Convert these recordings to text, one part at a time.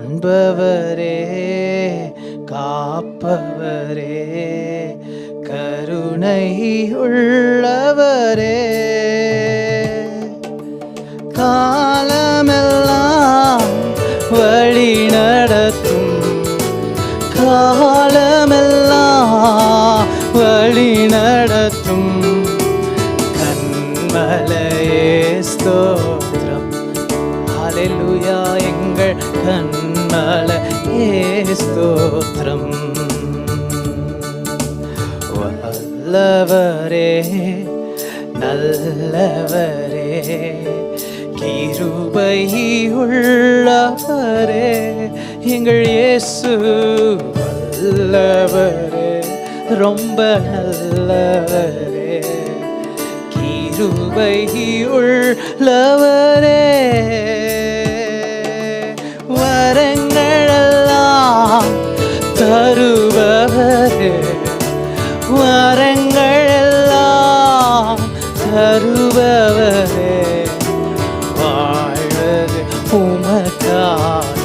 காண்பவரே காப்பவரே கருணை உள்ளவரே காலமெல்லாம் வழி நடத்தும் காலமெல்லாம் வழி நடத்தும் கண்மலையே ஸ்தோத்திரம். ஹல்லேலூயா எங்கள் கண்மலையே ஸ்தோத்திரம். வல்லவரே நல்லவரே கிருபை உள்ளவரே எங்கள் இயேசு வல்லவரே ரொம்ப நல்லவரே கிருபை உள்ளவரே வரங்களெல்லாம் தருபவரே வரங்களெல்லாம் தருபவரே வாழ்வது உமக்காக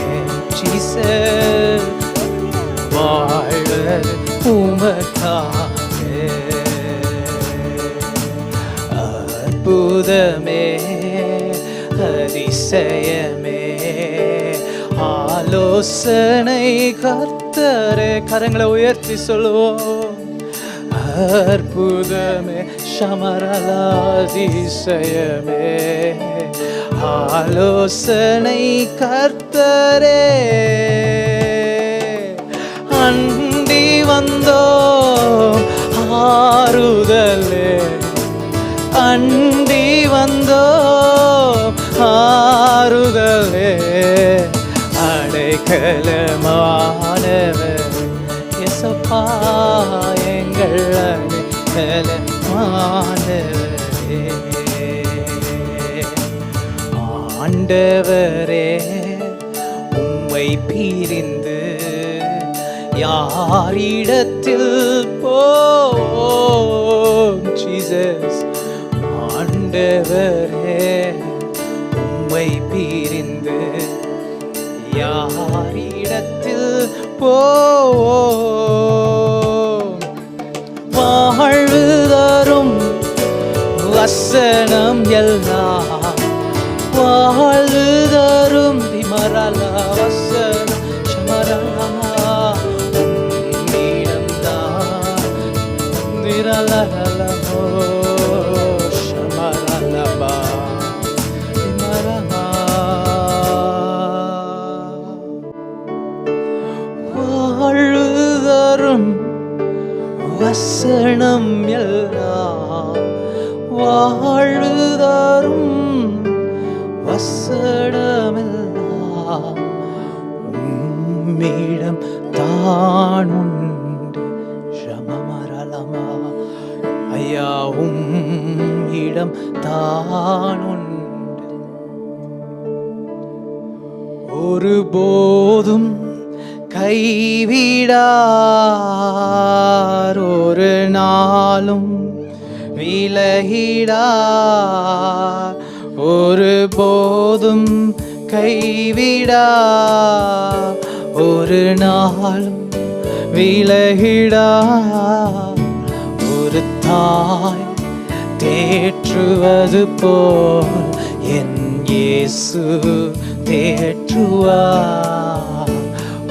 ஜீசஸ் வாழ்வது உமக்காக அற்புதமே அதிசயமே ஆலோசனை கர்த்தரே கரங்களை உயர்த்தி சொல்லுவோம். அற்புதமே சமரலாதிசயமே ஆலோசனை கர்த்தரே அண்டி வந்தோம் ஆறுதலே அண்டி வந்தோம் ஆறுதலே அடைக்கலமானவர் இயேசப்பா எங்கள் அடைக்கலமானவரே ஆண்டவரே உம்மை பிரிந்து யாரிடத்தில் போவோம் ஜீசஸ் ஆண்டவரே உம்மை பிரிந்து யாரிடத்தில் போவோம் வாழ்வு தரும் வசனம் எல்லாம் வாழ்வு தரும் விமரல வசனம் சமரலா உம்மிடம்தான் விரலலமோ சமரலபா விமரலா வாழ்வு தரும் வசனம் எல்லாம் வாழ்வு தரும் வசனமெல்லாம் உம்மிடம் தான் உண்டு சமமரலமா ஐயா உம்மிடம் தான் உண்டு ஒருபோதும் கைவிடார் ஒரு நாளும் விலகிடார் ஒரு போதும் கைவிடார் ஒரு நாளும் விலகிடார் ஒரு தாய் தேற்றுவது போல் என் இயேசு தேற்றுவார்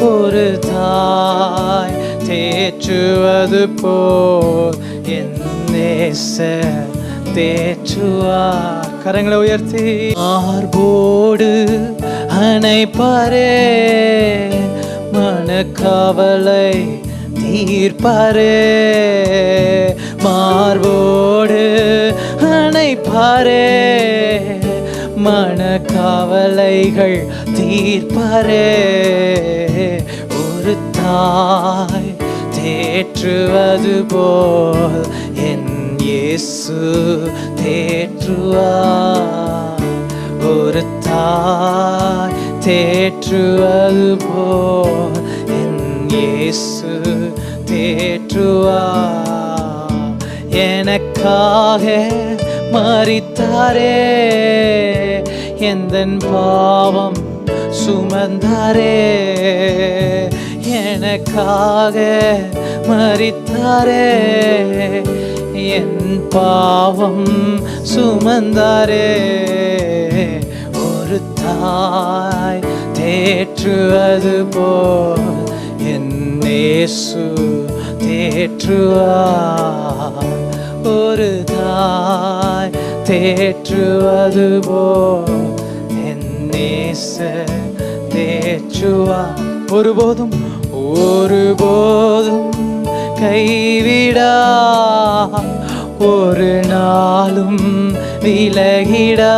ஒரு தாய் தேற்றுவது போல் என் நேசர் தேற்றுவார். கரங்களை உயர்த்தி மார்போடு அணைப்பாரே மனக்கவலை தீர்ப்பாரே மார்போடு அணைப்பாரே மனக்கவலைகள் தீர்ப்பாரே ஒரு தாய் தேற்றுவது போல் என் இயேசு தேற்றுவார் ஒரு தாய் தேற்றுவது போல் என் இயேசு தேற்றுவார் எனக்காக மரித்தாரே எந்தன் பாவம் சுமந்தாரே, எனக்காக மரித்தாரே, என் பாவம் சுமந்தாரே. ஒரு தாய் தேற்றுவது போல் என் இயேசு தேற்றுவார். ஒரு தாய் தேற்றுவது போல் என் இயேசு தேற்றுவார். ஒருபோதும் ஒருபோதும் கைவிடா, ஒரு நாளும் விலகிடா,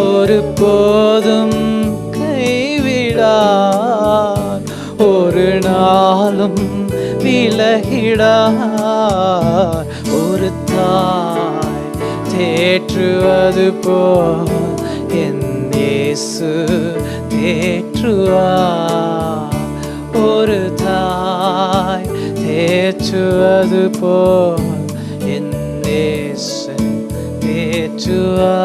ஒரு போதும் கைவிடா, ஒரு நாளும் விலகிடா. ஒரு தாய் தேற்றுவது போல் என் இயேசு தேற்றுவார். ஒரு தாய் தேற்றுவது போல் என் இயேசு தேற்றுவார்.